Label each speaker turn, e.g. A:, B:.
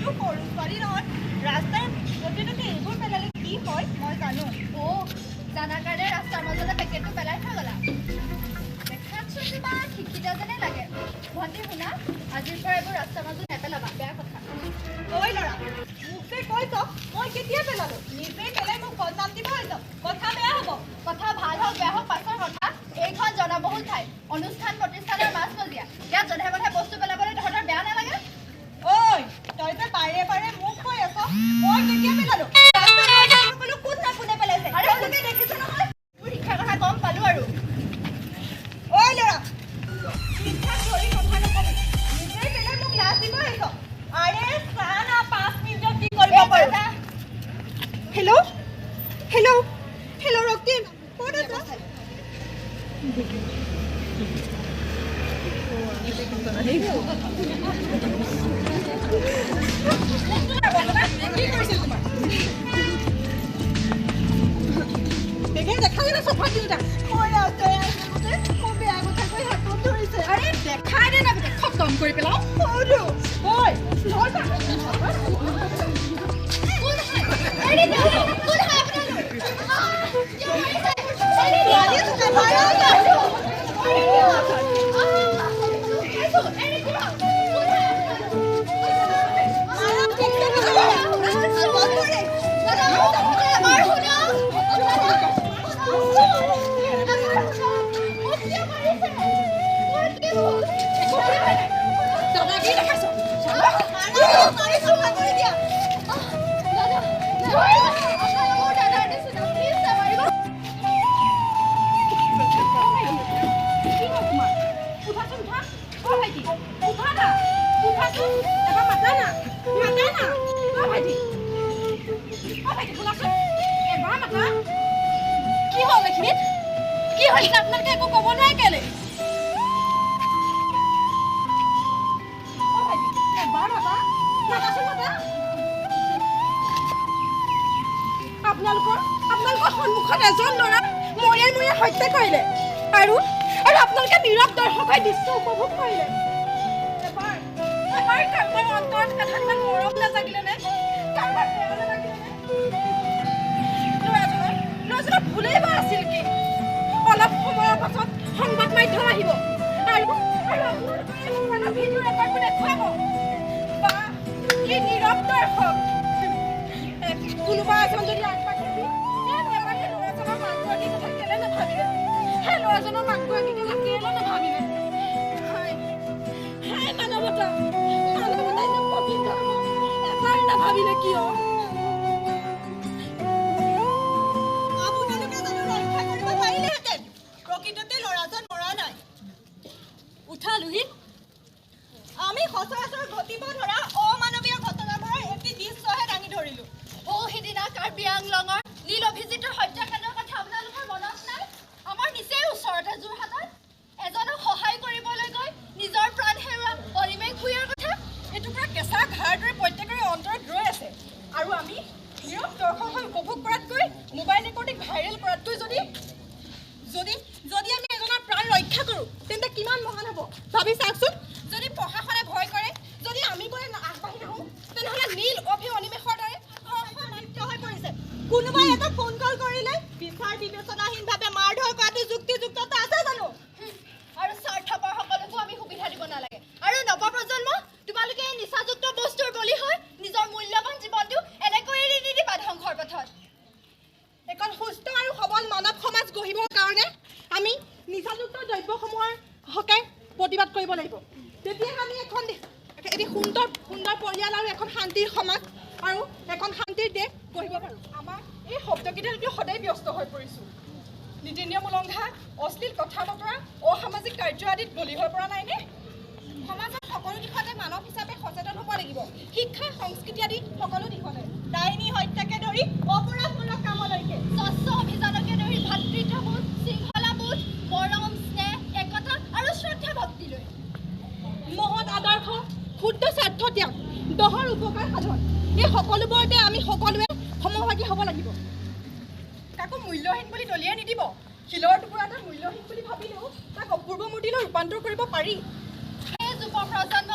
A: মইতো সৰু ছোৱালী নহয় ৰাস্তাৰ প্ৰতিটোতে এইবোৰ পেলালে কি হয় মই জানো
B: জানাৰ কাৰণে ৰাস্তাৰ মাজতে পেকেটটো পেলাই থৈ গ'লা দেখাতচোন কিবা শিক্ষিত যেনে লাগে ভণ্টি শুনা আজিৰ পৰা এইবোৰ ৰাস্তাৰ মাজত নেপেলাবা বেয়া কথা
A: ঐ ল'ৰা মোক যে কৈছ মই কেতিয়া পেলালো নিজে পেলাই মোক বদনাম দিব আহিছ কথা বেয়া হ'ব
B: কথা ভাল হওক বেয়া হওক পাছৰ কথা এইখন জনবহুল ঠাই অনুষ্ঠান প্ৰতিষ্ঠানৰ মাজমজিয়া ইয়াত জধে মধে বস্তু পেলাবলৈ তহঁতৰ বেয়া নালাগে
A: ঐ তই যে বাৰে বাৰে মোক কৈ আছ মই কেতিয়া পেলালো সকলো কোনে পেলাইছে
B: আৰে তুমি দেখিছো নহয় তোৰ শিক্ষাৰ কথা গম পালো আৰু
A: ঐ ল'ৰা শিক্ষা ধৰি কথা নকবি নিজে পেলাই মোক লাজ দিব আহিছ আৰে চা না 5 মিনিটত কি কৰিব পাৰো হেল্ল' হেল্ল' হেল্ল' ৰক্তিম ক'ত আছ
B: কৰি পেলাও কি হৈছে আপোনালোকে একো ক'ব নোৱাৰে কেলে আপোনালোকৰ সন্মুখত এজন ল'ৰা মৰিয়াই হত্যা কৰিলে আৰু আপোনালোকে নীৰৱ দৰ্শক হৈ দৃশ্য উপভোগ কৰিলে এবাৰ কাৰোবাৰ অন্তৰত কথাবিলাক মৰম নাজাগিলেনে কাৰোবাৰ প্ৰেম নাজাগিলেনে ল'ৰাজনৰ ভুলেই বা আছিল কি অলপ সময়ৰ পাছত সংবাদ মাধ্যম আহিব আৰু আপোনালোকে ভিডিঅ' ৰেকৰ্ডটো দেখুৱাব বা কি নীৰৱ দৰ্শক কোনোবা এজন যদি আগবাঢ়ি ল'ৰাজনৰ মাক-গৰাকীৰ কথা কেলে নাভাবিলে সেই ল'ৰাজনৰ মাক-গৰাকীৰ কথা কেলে নাভাবিলে মানৱতা এবাৰ নাভাবিলে কিয়
A: প্ৰকৃততে ল'ৰাজন মৰা নাই
B: উঠা লোহিত
A: আমি সচৰাচৰ ঘটিব ধৰা অমানৱীয় ঘটনাবোৰৰ এটি দৃশ্যহে দাঙি ধৰিলো
B: সিদিনা কাৰ্বি আংলঙৰ নীল অভিজিতৰ হত্যাকাণ্ডৰ কথা আপোনালোকৰ মনত নাই আমাৰ নিচেই ওচৰতে যোৰহাটত এজনক সহায় কৰিবলৈ গৈ নিজৰ প্ৰাণ হেৰুওৱা অৰিমেশ ভূঞাৰ কথা
A: এইটো পুৰা কেঁচা ঘাঁৰ দৰে প্ৰত্যেকৰে অন্তৰত ৰৈ আছে আৰু আমি নীৰৱ দৰ্শক হৈ উপভোগ কৰাতকৈ মোবাইল ৰেকৰ্ডিং ভাইৰেল কৰাতকৈ যদি আমি এজনৰ প্ৰাণ ৰক্ষা কৰোঁ তেন্তে কিমান মহান হ'ব ভাবি চাওকচোন যদি প্ৰশাসনে ভয় কৰে যদি আমি বোলে আগবাঢ়ি নাহোঁ তেনেহ'লে নীল অনিমেষৰ দৰে হৈ পৰিছে কোনোবাই এটা ফোন কল কৰিলে বিচাৰ বিবেচনাহীনভাৱে মাৰধৰ কৰাটো যুক্তিযুক্ততা আছে জানো
B: আৰু স্বাৰ্থপৰ সকলোকো আমি সুবিধা দিব নালাগে আৰু নৱপ্ৰজন্ম তোমালোকে এই নিচাযুক্ত বস্তুৰ বলি হৈ নিজৰ মূল্যৱান জীৱনটো এনেকৈ এৰি নিদিবা ধ্বংসৰ পথত
A: এখন সুস্থ আৰু সবল মানৱ সমাজ গঢ়িবৰ কাৰণে আমি নিচাযুক্ত দ্ৰব্যসমূহৰ হকে প্ৰতিবাদ কৰিব লাগিব তেতিয়া আমি এটি সুন্দৰ পৰিয়াল আৰু এখন শান্তিৰ সমাজ আৰু এখন শান্তিৰ দেশ গঢ়িব পাৰোঁ আমাৰ এই শব্দকেইটালৈকে সদায় ব্যস্ত হৈ পৰিছোঁ নীতি নিয়ম উলংঘা অশ্লীল কথা বতৰা অসামাজিক কাৰ্য আদিত বলি হৈ পৰা নাইনে সমাজৰ সকলো দিশতে মানৱ হিচাপে সচেতন হ'ব লাগিব শিক্ষা সংস্কৃতি আদি সকলো দিশতে ডাইনী হত্যাকে ধৰি অপৰাধমূলক কামলৈকে
B: স্বচ্ছ অভিযানকে ধৰি ভাতৃত্ববোধ শৃংখলাবোধ মৰম স্নেহ একতা আৰু শ্ৰদ্ধা ভক্তিলৈ
A: মহৎ আদৰ্শ ক্ষুদ্ৰ স্বাৰ্থ ত্যাগ দহৰ উপকাৰ সাধন এই সকলোবোৰতে আমি সকলোৱে সমভাগী হ'ব লাগিব কাকো মূল্যহীন বুলি দলিয়াই নিদিব শিলৰ টুকুৰা এটা মূল্যহীন বুলি ভাবিলেও তাক অপূৰ্ব মূৰ্তিলৈ ৰূপান্তৰ কৰিব পাৰি
B: সেই যুৱ প্ৰজন্ম